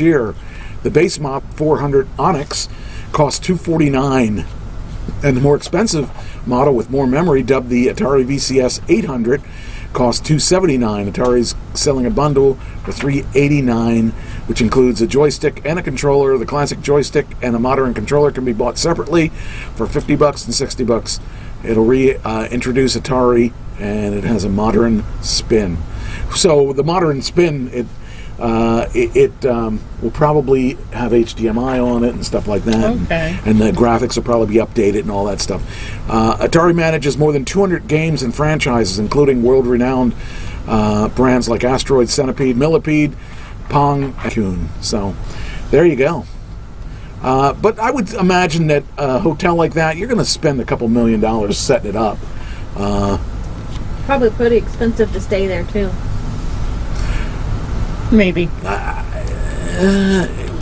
year. The base model 400 Onyx cost $249, and the more expensive model with more memory, dubbed the Atari VCS 800, cost $279. Atari's selling a bundle for $389, which includes a joystick and a controller. The classic joystick and a modern controller can be bought separately for $50 and $60. It'll reintroduce Atari, and it has a modern spin. So the modern spin, it will probably have HDMI on it and stuff like that. Okay. And the graphics will probably be updated and all that stuff. Atari manages more than 200 games and franchises, including world-renowned brands like Asteroid, Centipede, Millipede, Pong, and Coon. So there you go. But I would imagine that a hotel like that, you're going to spend a couple $1 million setting it up. Probably pretty expensive to stay there too. Maybe.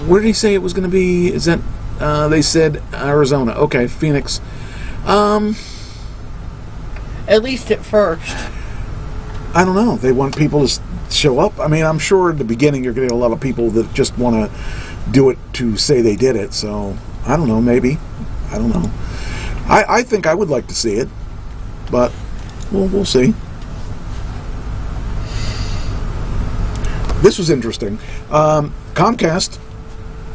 Where did he say it was going to be? Is that they said Arizona? Okay, Phoenix. At least at first. I don't know. They want people to show up. I mean, I'm sure in the beginning you're going to get a lot of people that just want to do it to say they did it. So I don't know. Maybe. I don't know. I think I would like to see it, but we'll see. This was interesting. Comcast,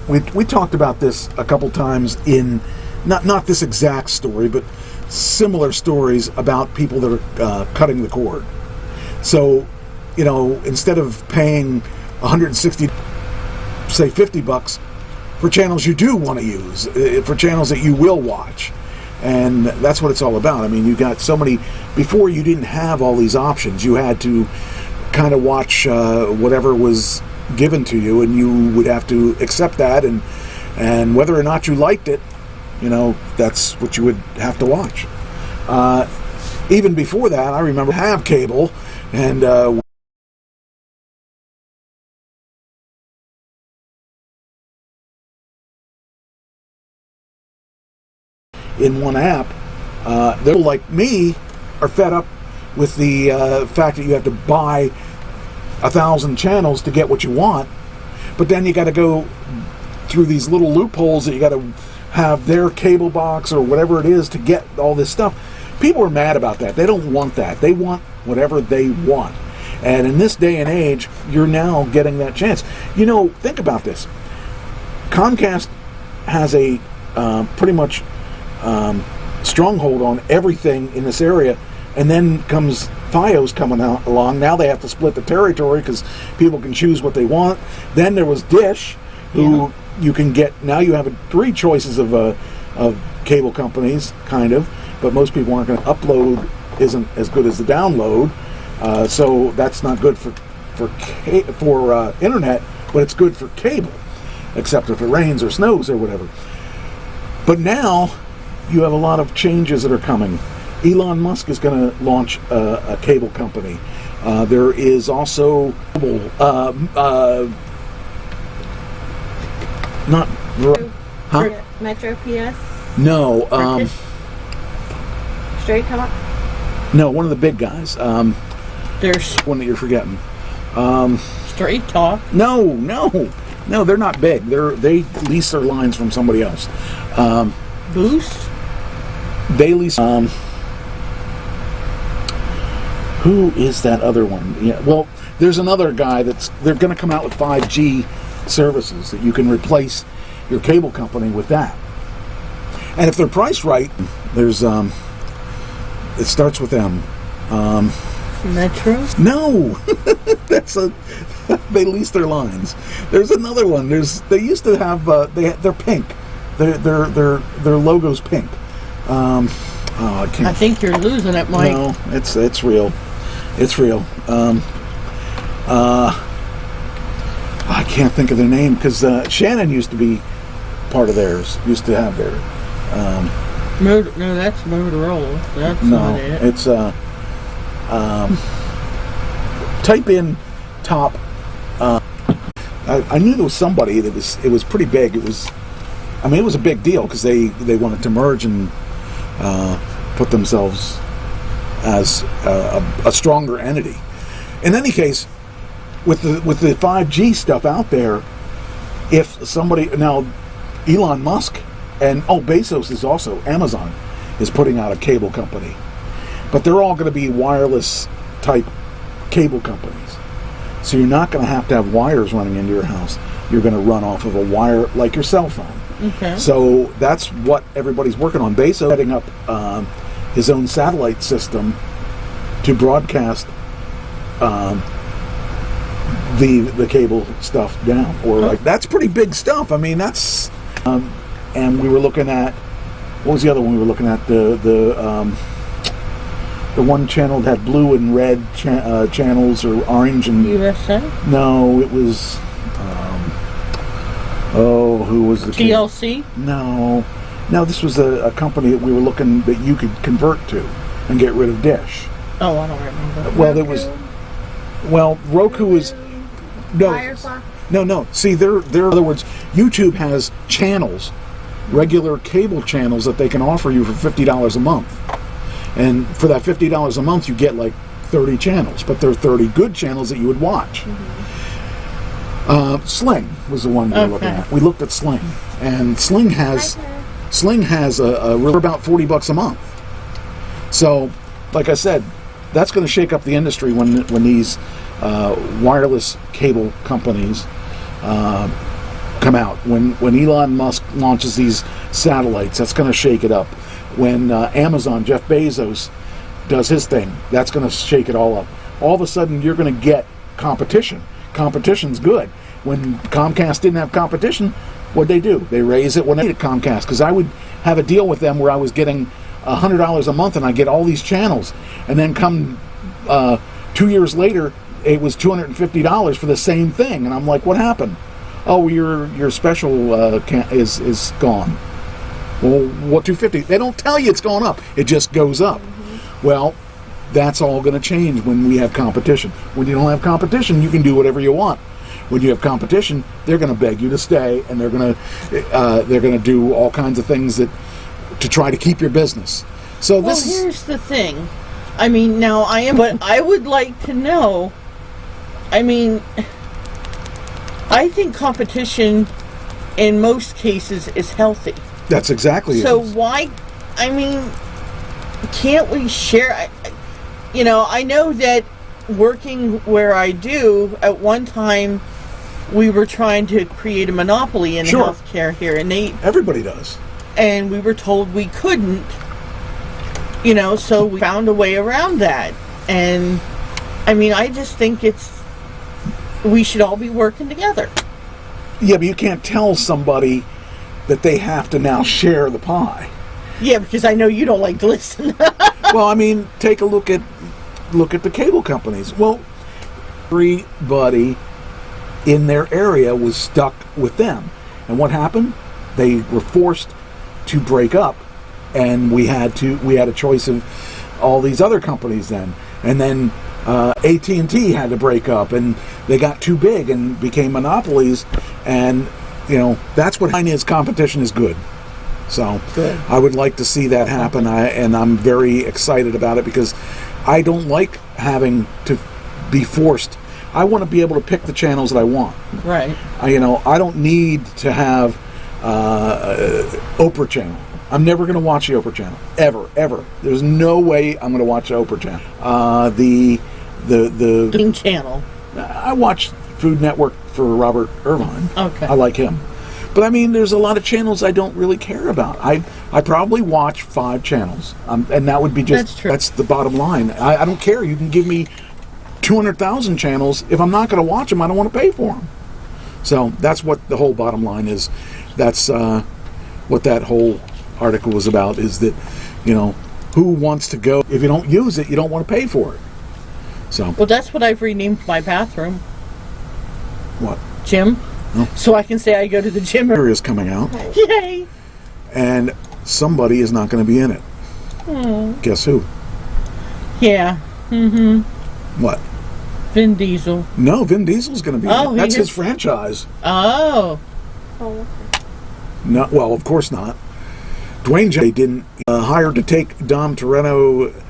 we talked about this a couple times in, not this exact story, but similar stories about people that are cutting the cord. So, you know, instead of paying $160, say $50 for channels you do want to use, for channels that you will watch. And that's what it's all about. I mean, you got so many, before you didn't have all these options. You had to kind of watch whatever was given to you, and you would have to accept that, and whether or not you liked it, you know, that's what you would have to watch. Even before that, I remember have cable, and in one app, they're like me, are fed up with the fact that you have to buy 1,000 channels to get what you want, but then you got to go through these little loopholes that you got to have their cable box or whatever it is to get all this stuff. People are mad about that. They don't want that. They want whatever they want. And in this day and age, you're now getting that chance. You know, think about this. Comcast has a pretty much stronghold on everything in this area. And then comes Fios coming along. Now they have to split the territory because people can choose what they want. Then there was Dish, who you can get. Now you have 3 choices of cable companies, kind of. But most people aren't going to upload. Isn't as good as the download. So that's not good for internet, but it's good for cable, except if it rains or snows or whatever. But now you have a lot of changes that are coming. Elon Musk is going to launch a cable company. There is also not Metro PS. No, Straight Talk. no, one of the big guys. There's One that you're forgetting. Straight Talk. No, they're not big. They lease their lines from somebody else. Boost. They lease. Who is that other one? Yeah, well, there's another guy they're going to come out with 5G services that you can replace your cable company with that. And if they're priced right, there's it starts with M. Metro? No, they lease their lines. There's another one. They used to have they're pink. Their logo's pink. I can't. I think you're losing it, Mike. No, it's real. It's real. I can't think of their name because Shannon used to be part of theirs. Used to have their. No, that's Motorola. That's No, not it. it's type in top. I knew there was somebody that it was pretty big. It was a big deal because they wanted to merge and put themselves as a stronger entity. In any case, with the 5G stuff out there, if somebody now, Elon Musk and Bezos is also, Amazon is putting out a cable company, but they're all going to be wireless type cable companies. So you're not going to have wires running into your house. You're going to run off of a wire like your cell phone. Okay. So that's what everybody's working on. Bezos setting up his own satellite system to broadcast the cable stuff down, or like that's pretty big stuff. I mean, that's and we were looking at, what was the other one we were looking at? The one channel that had blue and red channels, or orange and USA? no, it was who was the TLC? No, this was a company that we were looking that you could convert to and get rid of Dish. Oh, I don't remember. Well, there was. Well, Roku is Firefly. no. See, they're in other words, YouTube has channels, regular cable channels that they can offer you for $50 a month, and for that $50 a month, you get like 30 channels, but they're 30 good channels that you would watch. Sling was the one we were looking at. We looked at Sling, and Sling has we're about $40 a month. So, like I said, that's going to shake up the industry when these wireless cable companies come out. When Elon Musk launches these satellites, that's going to shake it up. When Amazon, Jeff Bezos, does his thing, that's going to shake it all up. All of a sudden, you're going to get competition. Competition's good. When Comcast didn't have competition, what'd they do? They raised it when they needed Comcast, because I would have a deal with them where I was getting $100 a month and I get all these channels, and then come 2 years later it was $250 for the same thing, and I'm like, what happened? Oh, your special is gone. Well, what, $250? They don't tell you it's going up. It just goes up. Well, that's all going to change when we have competition. When you don't have competition, you can do whatever you want. When you have competition, they're going to beg you to stay, and they're going to do all kinds of things to try to keep your business. So Here's the thing. I mean, now but I would like to know. I mean, I think competition in most cases is healthy. That's exactly it. So why? I mean, can't we share? I know that working where I do, at one time we were trying to create a monopoly in Sure. healthcare here, and everybody does. and we were told we couldn't. So we found a way around that. And I mean, I just think we should all be working together. Yeah, but you can't tell somebody that they have to now share the pie. Yeah, because I know you don't like to listen. Well, I mean, take a look at the cable companies. Well, everybody in their area was stuck with them. And what happened? They were forced to break up, and we had a choice of all these other companies then. And then AT&T had to break up, and they got too big and became monopolies. And that's what I is. Competition is good. So Good. I would like to see that happen, and I'm very excited about it, because I don't like having to be forced. I want to be able to pick the channels that I want. Right. I don't need to have Oprah channel. I'm never going to watch the Oprah channel, ever. There's no way I'm going to watch the Oprah channel. The King Channel. I watch Food Network for Robert Irvine. Okay. I like him. But I mean, there's a lot of channels I don't really care about. I probably watch 5 channels, and that would be just... That's true. That's the bottom line. I don't care. You can give me 200,000 channels. If I'm not going to watch them, I don't want to pay for them. So that's what the whole bottom line is. That's what that whole article was about, is that, who wants to go? If you don't use it, you don't want to pay for it. So... Well, that's what I've renamed my bathroom. What? Gym. Oh. So I can say I go to the gym. Here is coming out. Yay! And somebody is not going to be in it. Guess who? Yeah. Mm-hmm. What? Vin Diesel. No, Vin Diesel's going to be in Oh, it. That's he his is? franchise. Oh. Oh, No, well, of course not. Dwayne Johnson didn't hire to take Dom Toretto